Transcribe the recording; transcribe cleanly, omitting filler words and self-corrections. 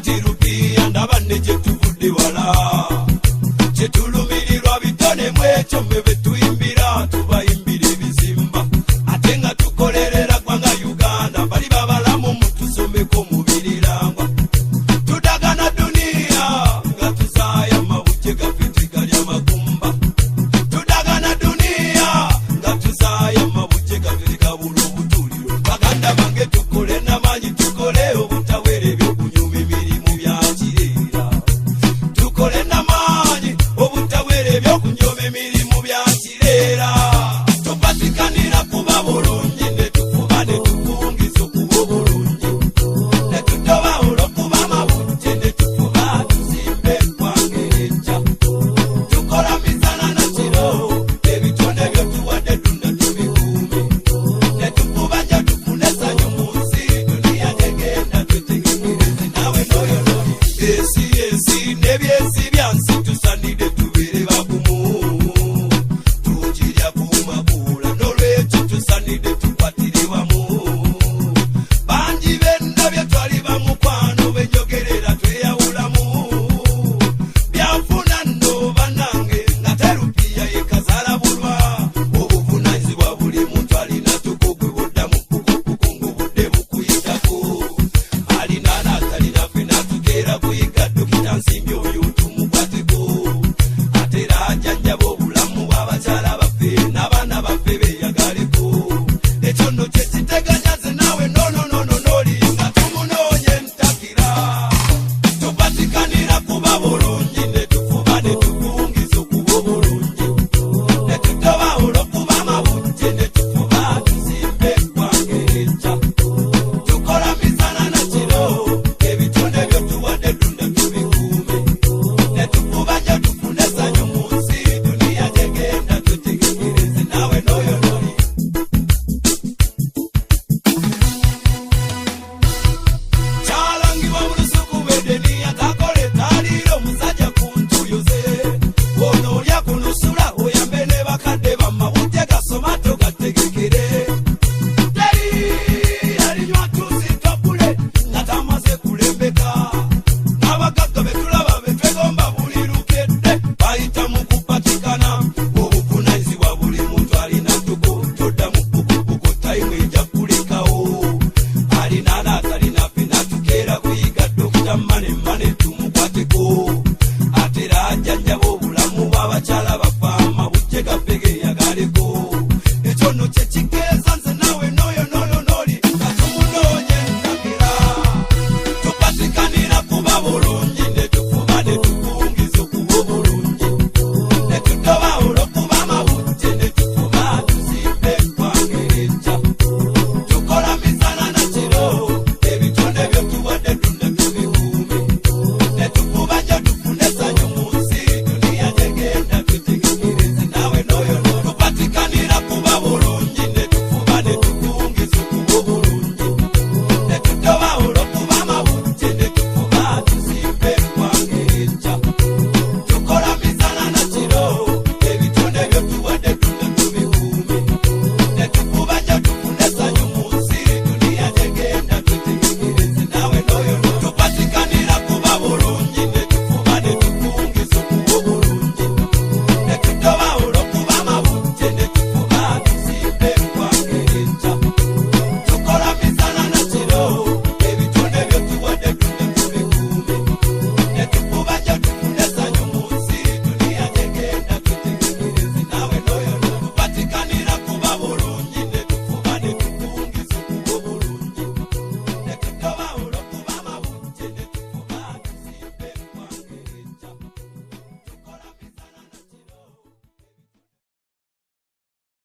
kati rupiya ndaba ne gye tuvudde wala kye tulumirirwa bitone mu ekyo mwe be tuyimbira tubayimbira ebizimba ate nga tukolerera ggwanga Uganda bali babalamu mutusomeko mubirirangwa tudagana duniya nga tuzaaya mabujje gaffe tegalya magumba tudagana duniya nga tuzaaya mabujje gaffe tegabula obutuliro baganda bange tukole n'amaanyi tukole obutawera ebyokunyuma emirimu bya kireera tukole n'amaanyi obutawera ebyokunyuma emirimu bya kireera tupatikanira kuba bulungi ne tukuba ne tukungiza okuba obulungi ne tutoba olw'okuba amabujje ne tukuba tuzimbe eggwanga erijja tukola misana na kiro ebitonde byotuwadde tunda tubikuume ne tukuba nja tufune essanyu mu nsi duniya tegenda twetegereze nawe n'oyo n'oli ensi n'eby'ensi byansi tusanidde tubeere bagumu tugirya kumakuula n'olwekyo tusanidde tukwatire wamu bangi bendabye twali bamukwano benjogerera tweyawulamu byanfuna nno bannange nga terupiya yekazaalabulwa obuvunaanyizibwa buli muntu alina tukugwe buddamu kukungu budde bukuyitako alina n'atalina ffe n'atukeera kuyiga